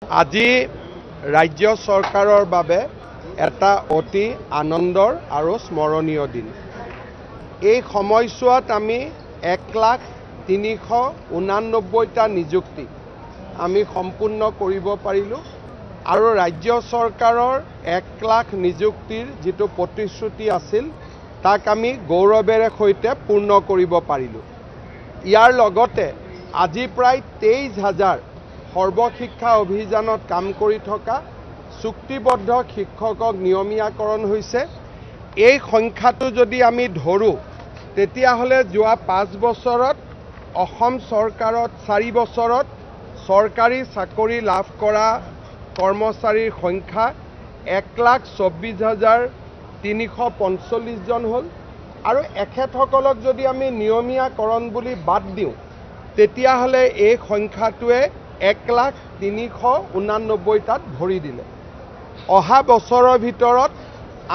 আজি ৰাজ্য চৰকাৰৰ বাবে এটা অতি আনন্দৰ আৰু স্মৰণীয় দিন। এই সময়ছোৱাত আমি 1,389টা নিযুক্তি আমি সম্পূৰ্ণ কৰিব পাৰিলোঁ আৰু ৰাজ্য চৰকাৰৰ 1 লাখ নিযুক্তিৰ যিটো প্ৰতিশ্ৰুতি আছিল তাক আমি গৌৰৱেৰে সৈতে পূৰ্ণ কৰিব পাৰিলোঁ। ইয়াৰ লগতে আজি প্ৰায় 23,000 সৰ্বশিক্ষা অভিযানত কাম কৰি থকা চুক্তিবদ্ধ শিক্ষকক নিয়মীয়াকৰণ হৈছে। এই সংখ্যাটো যদি আমি ধৰোঁ তেতিয়াহ'লে যোৱা 5 বছৰত অসম চৰকাৰত 4 বছৰত চৰকাৰী চাকৰি লাভ কৰা কৰ্মচাৰীৰ সংখ্যা 1,24,345 জন হ'ল আৰু এখেতসকলক যদি আমি নিয়মীয়াকৰণ বুলি বাদ দিওঁ তেতিয়াহ'লে এই সংখ্যাটোৱে 1,389টাত ভৰি দিলে। অহা বছৰৰ ভিতৰত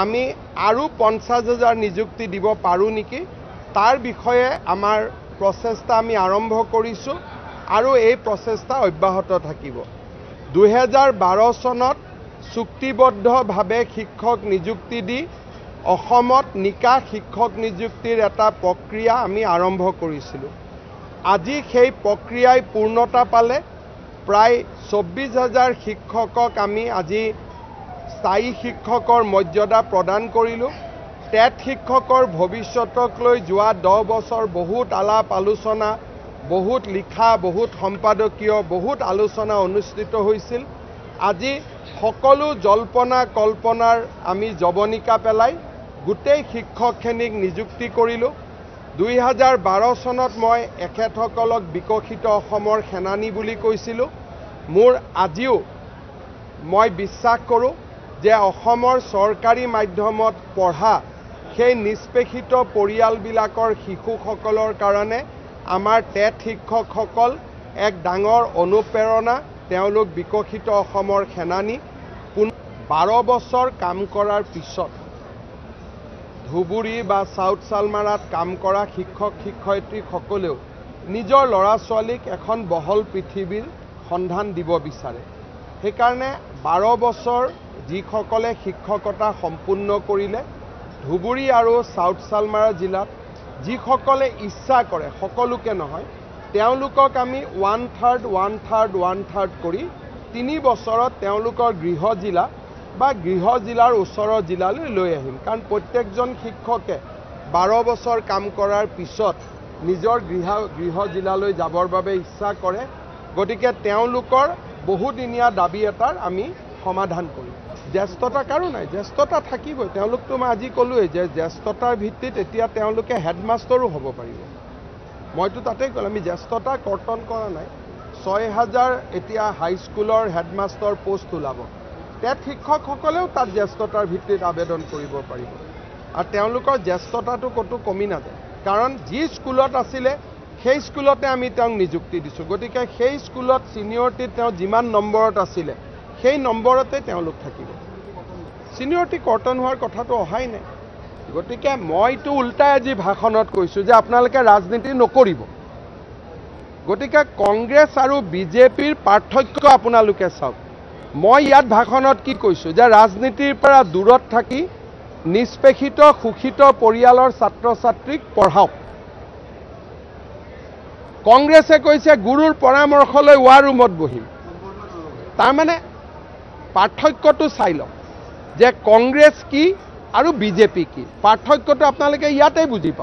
আমি আৰু 50,000 নিযুক্তি দিব পাৰোঁ নেকি, তাৰ বিষয়ে আমাৰ প্ৰচেষ্টা আমি আৰম্ভ কৰিছোঁ আৰু এই প্ৰচেষ্টা অব্যাহত থাকিব। 2012 চনত চুক্তিবদ্ধভাৱে শিক্ষক নিযুক্তি দি অসমত নিকা শিক্ষক নিযুক্তিৰ এটা প্ৰক্ৰিয়া আমি আৰম্ভ কৰিছিলোঁ। আজি সেই প্ৰক্ৰিয়াই পূৰ্ণতা পালে। প্ৰায় 24,000 শিক্ষকক আমি আজি স্থায়ী শিক্ষকৰ মৰ্যাদা প্ৰদান কৰিলোঁ। টেট শিক্ষকৰ ভৱিষ্যতক লৈ যোৱা 10 বছৰ বহুত আলাপ আলোচনা, বহুত লিখা, বহুত সম্পাদকীয়, বহুত আলোচনা অনুষ্ঠিত হৈছিল। আজি সকলো জল্পনা কল্পনাৰ আমি জৱনিকা পেলাই গোটেই শিক্ষকখিনিক নিযুক্তি কৰিলোঁ। 2012 চনত মই এখেতসকলক বিকশিত অসমৰ সেনানী বুলি কৈছিলোঁ। মোৰ আজিও মই বিশ্বাস কৰোঁ যে অসমৰ চৰকাৰী মাধ্যমত পঢ়া সেই নিষ্পেষিত পৰিয়ালবিলাকৰ শিশুসকলৰ কাৰণে আমাৰ টেট শিক্ষকসকল এক ডাঙৰ অনুপ্ৰেৰণা। তেওঁলোক বিকশিত অসমৰ সেনানী। 12 বছৰ কাম কৰাৰ পিছত ধুবুৰী বা চাউথ চালমাৰাত কাম কৰা শিক্ষক শিক্ষয়িত্ৰীসকলেও নিজৰ ল'ৰা ছোৱালীক এখন বহল পৃথিৱীৰ সন্ধান দিব বিচাৰে। সেইকাৰণে 12 বছৰ যিসকলে শিক্ষকতা সম্পূৰ্ণ কৰিলে ধুবুৰী আৰু চাউথ চালমাৰা জিলাত যিসকলে ইচ্ছা কৰে, সকলোকে নহয়, তেওঁলোকক আমি 1/3 কৰি 3 বছৰত তেওঁলোকৰ গৃহ জিলা বা গৃহ জিলাৰ ওচৰৰ জিলালৈ লৈ আহিম। কাৰণ প্ৰত্যেকজন শিক্ষকে 12 বছৰ কাম কৰাৰ পিছত নিজৰ গৃহ জিলালৈ যাবৰ বাবে ইচ্ছা কৰে। গতিকে তেওঁলোকৰ বহুদিনীয়া দাবী এটাৰ আমি সমাধান কৰিম। জ্যেষ্ঠতা কাৰো নাই, জ্যেষ্ঠতা থাকিবই। তেওঁলোকতো মই আজি ক'লোৱেই যে জ্যেষ্ঠতাৰ ভিত্তিত এতিয়া তেওঁলোকে হেডমাষ্টাৰো হ'ব পাৰিব। মইতো তাতেই ক'লোঁ, আমি জ্যেষ্ঠতা কৰ্তন কৰা নাই। 6,000 এতিয়া হাইস্কুলৰ হেডমাষ্টাৰ পোষ্ট ওলাব। টেট শিক্ষকসকলেও তাত জ্যেষ্ঠতাৰ ভিত্তিত আবেদন কৰিব পাৰিব আৰু তেওঁলোকৰ জ্যেষ্ঠতাটো ক'তো কমি নাযায়। কাৰণ যি স্কুলত আছিলে সেই স্কুলতে আমি তেওঁক নিযুক্তি দিছোঁ। গতিকে সেই স্কুলত ছিনিয়ৰিটিত তেওঁ যিমান নম্বৰত আছিলে সেই নম্বৰতে তেওঁলোক থাকিব। ছিনিয়ৰিটি কৰ্তন হোৱাৰ কথাটো অহাই নাই। গতিকে মইতো উল্টাই আজি ভাষণত কৈছোঁ যে আপোনালোকে ৰাজনীতি নকৰিব। গতিকে কংগ্ৰেছ আৰু বিজেপিৰ পাৰ্থক্য আপোনালোকে চাওক। মই ইয়াত ভাষণত কি কৈছোঁ যে ৰাজনীতিৰ পৰা দূৰত থাকি নিষ্পেষিত শোষিত পৰিয়ালৰ ছাত্ৰ ছাত্ৰীক পঢ়াওক। কংগ্ৰেছে কৈছে গুৰুৰ পৰামৰ্শ লৈ ৱাৰ ৰুমত বহিম। তাৰমানে পাৰ্থক্যটো চাই লওক যে কংগ্ৰেছ কি আৰু বিজেপি কি। পাৰ্থক্যটো আপোনালোকে ইয়াতেই বুজি পাব।